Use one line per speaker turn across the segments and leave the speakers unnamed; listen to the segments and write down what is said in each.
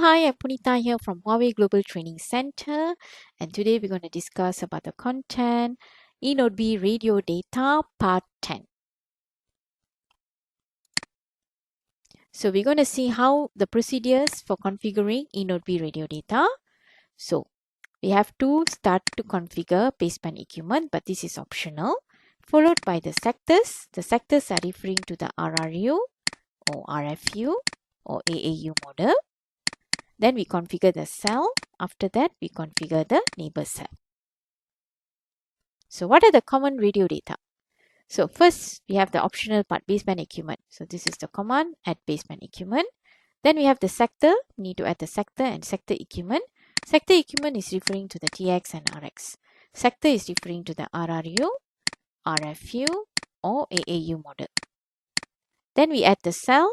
Hi, I'm Punita here from Huawei Global Training Center, and today we're going to discuss about the content eNodeB radio data part 10. So we're going to see how the procedures for configuring eNodeB radio data. So we have to start to configure baseband equipment, but this is optional, followed by the sectors. The sectors are referring to the RRU or RFU or AAU model. Then we configure the cell. After that, we configure the neighbor cell. So what are the common radio data? So first, we have the optional part, baseband equipment. So this is the command, add baseband equipment. Then we have the sector. We need to add the sector and sector equipment. Sector equipment is referring to the TX and RX. Sector is referring to the RRU, RFU, or AAU model. Then we add the cell.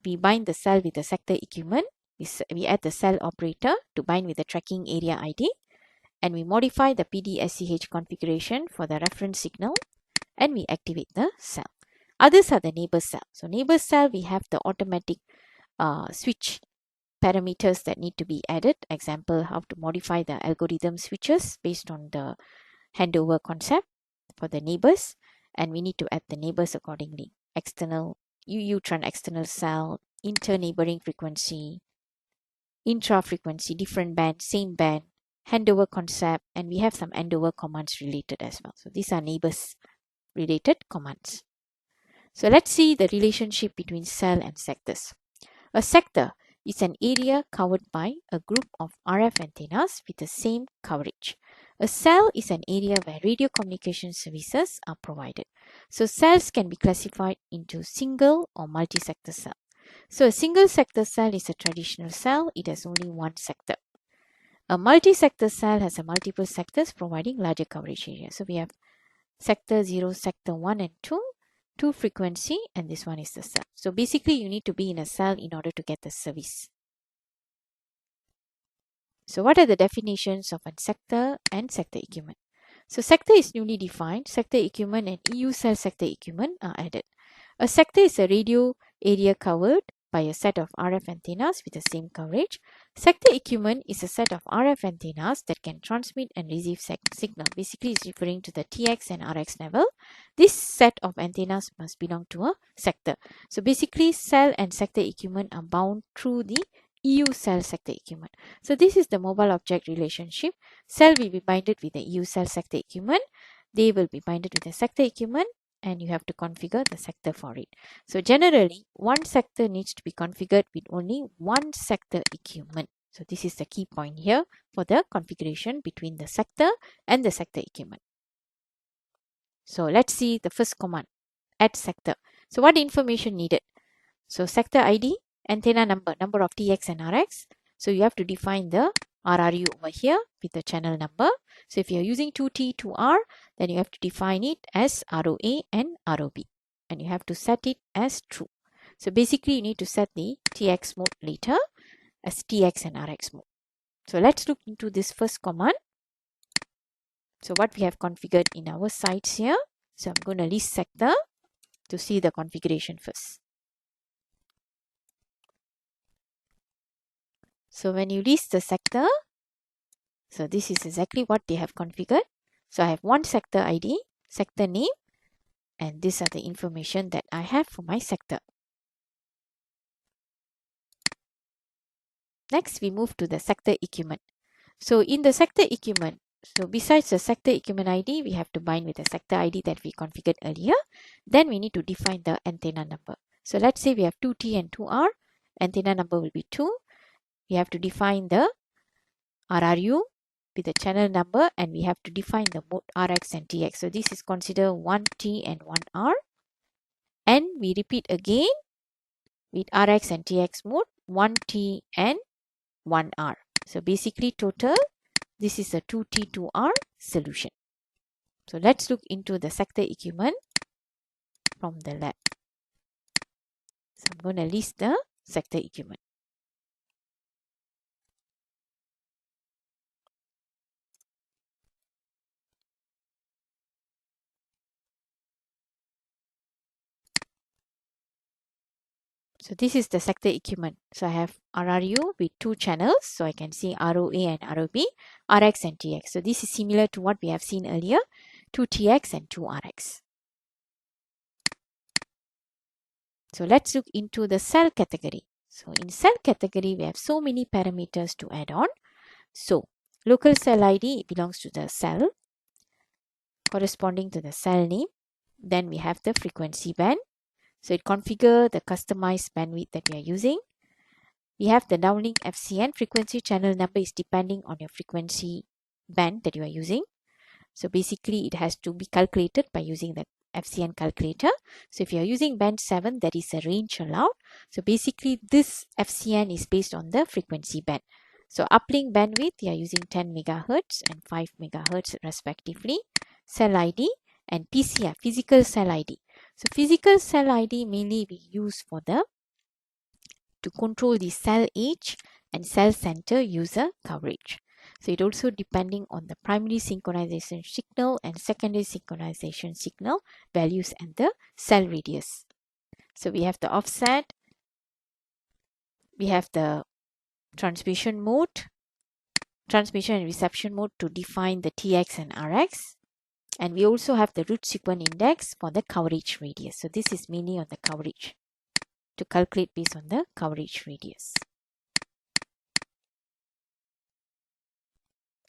We bind the cell with the sector equipment. We add the cell operator to bind with the tracking area ID. And we modify the PDSCH configuration for the reference signal. And we activate the cell. Others are the neighbor cell. So neighbor cell, we have the automatic switch parameters that need to be added. Example, how to modify the algorithm switches based on the handover concept for the neighbors. And we need to add the neighbors accordingly. External UU-tran external cell, inter-neighboring frequency, intra-frequency, different band, same band, handover concept, and we have some handover commands related as well. So these are neighbors related commands. So let's see the relationship between cell and sectors. A sector is an area covered by a group of RF antennas with the same coverage. A cell is an area where radio communication services are provided. So cells can be classified into single or multi-sector cell. So a single sector cell is a traditional cell. It has only one sector. A multi-sector cell has a multiple sectors providing larger coverage area. So we have sector 0, sector 1 and 2 frequency, and this one is the cell. So basically you need to be in a cell in order to get the service. So what are the definitions of a sector and sector equipment? So sector is newly defined. Sector equipment and EU cell sector equipment are added. A sector is a radio area covered by a set of RF antennas with the same coverage. Sector equipment is a set of RF antennas that can transmit and receive signal. Basically, it's referring to the TX and RX level. This set of antennas must belong to a sector. So basically, cell and sector equipment are bound through the EU cell sector equipment. So this is the mobile object relationship. Cell will be binded with the EU cell sector equipment. They will be binded with the sector equipment, and you have to configure the sector for it. So generally, one sector needs to be configured with only one sector equipment. So this is the key point here for the configuration between the sector and the sector equipment. So let's see the first command, add sector. So what information needed? So sector ID, antenna number of TX and RX. So you have to define the RRU over here with the channel number. So if you're using 2T, 2R, then you have to define it as ROA and ROB. And you have to set it as true. So basically you need to set the TX mode later as TX and RX mode. So let's look into this first command. So what we have configured in our sites here. So I'm going to list sector to see the configuration first. So when you list the sector, so this is exactly what they have configured. So I have one sector ID, sector name, and these are the information that I have for my sector. Next, we move to the sector equipment. So in the sector equipment, so besides the sector equipment ID, we have to bind with the sector ID that we configured earlier. Then we need to define the antenna number. So let's say we have 2T and 2R. Antenna number will be 2. We have to define the RRU with the channel number, and we have to define the mode RX and TX. So this is considered 1T and 1R. And we repeat again with RX and TX mode 1T and 1R. So basically total, this is a 2T 2R solution. So let's look into the sector equipment from the lab. So I'm going to list the sector equipment. So this is the sector equipment. So I have RRU with 2 channels. So I can see ROA and ROB, RX and TX. So this is similar to what we have seen earlier, 2 TX and 2 RX. So let's look into the cell category. So in cell category, we have so many parameters to add on. So local cell ID belongs to the cell corresponding to the cell name. Then we have the frequency band. So it configures the customized bandwidth that we are using. We have the downlink FCN. Frequency channel number is depending on your frequency band that you are using. So basically it has to be calculated by using the FCN calculator. So if you are using band 7, there is a range allowed. So basically this FCN is based on the frequency band. So uplink bandwidth, you are using 10 megahertz and 5 megahertz respectively. Cell ID and PCI, physical cell ID. So physical cell ID mainly we use for to control the cell age and cell center user coverage. So it also depending on the primary synchronization signal and secondary synchronization signal values and the cell radius. So we have the offset, we have the transmission mode, transmission and reception mode to define the TX and RX. And we also have the root sequence index for the coverage radius. So this is mainly on the coverage to calculate based on the coverage radius.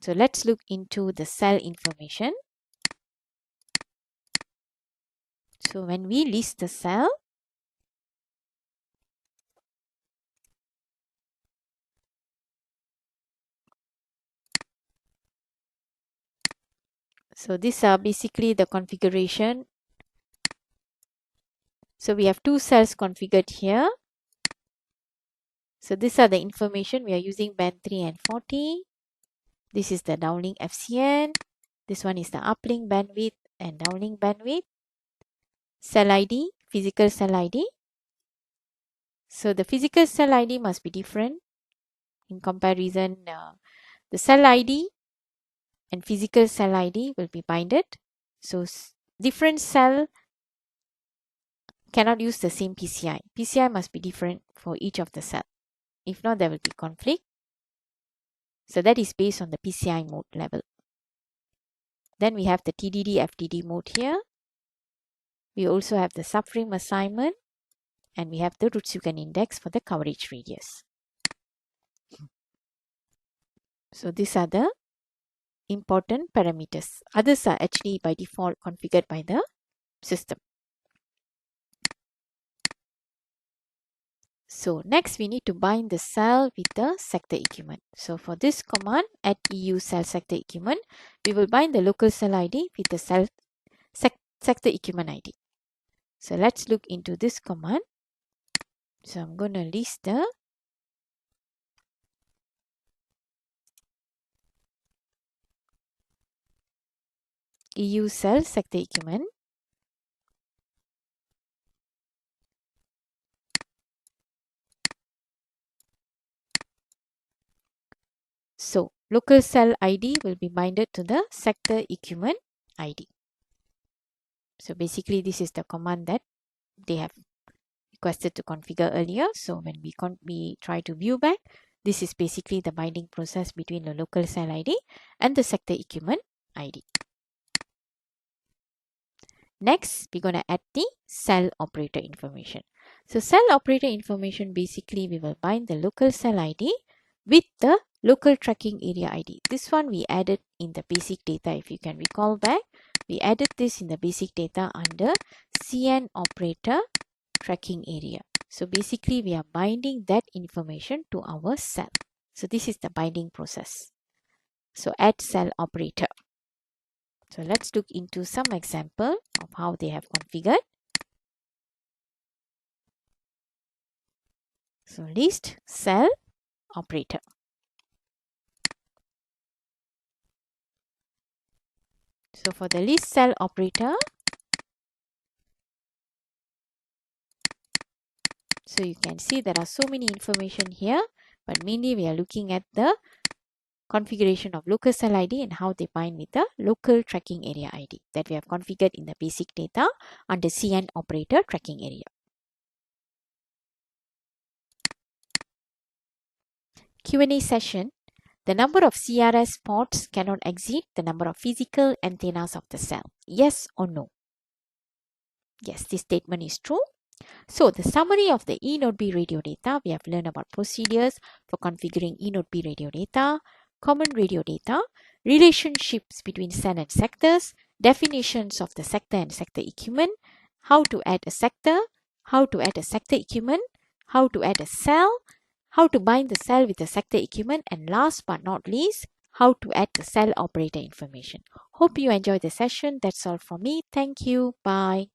So let's look into the cell information. So when we list the cell, so these are basically the configuration. So we have 2 cells configured here. So these are the information. We are using band 3 and 40. This is the downlink FCN. This one is the uplink bandwidth and downlink bandwidth. Cell ID, physical cell ID. So the physical cell ID must be different in comparison. The cell ID and physical cell ID will be binded. So different cell cannot use the same PCI. PCI must be different for each of the cell. If not, there will be conflict. So that is based on the PCI mode level. Then we have the TDD FDD mode here. We also have the subframe assignment and we have the root sequence index for the coverage radius. So these are the important parameters. Others are actually by default configured by the system. So next we need to bind the cell with the sector equipment. So for this command add EU cell sector equipment, we will bind the local cell ID with the sector equipment ID. So let's look into this command. So I'm going to list the EU cell sector equipment. So local cell ID will be binded to the sector equipment ID. So basically this is the command that they have requested to configure earlier. So when we try to view back, this is basically the binding process between the local cell ID and the sector equipment ID. Next, we're going to add the cell operator information. So cell operator information, basically we will bind the local cell ID with the local tracking area ID. This one we added in the basic data. If you can recall back, we added this in the basic data under CN operator tracking area. So basically we are binding that information to our cell. So this is the binding process. So add cell operator. So let's look into some example of how they have configured. So list cell operator. So for the list cell operator, so you can see there are so many information here, but mainly we are looking at the configuration of local cell ID and how they bind with the local tracking area ID that we have configured in the basic data under CN operator tracking area. Q&A session. The number of CRS ports cannot exceed the number of physical antennas of the cell. Yes or no? Yes, this statement is true. So the summary of the eNodeB radio data, we have learned about procedures for configuring eNodeB radio data, common radio data, relationships between cell and sectors, definitions of the sector and sector equipment, how to add a sector, how to add a sector equipment, how to add a cell, how to bind the cell with the sector equipment, and last but not least, how to add the cell operator information. Hope you enjoyed the session. That's all from me. Thank you. Bye.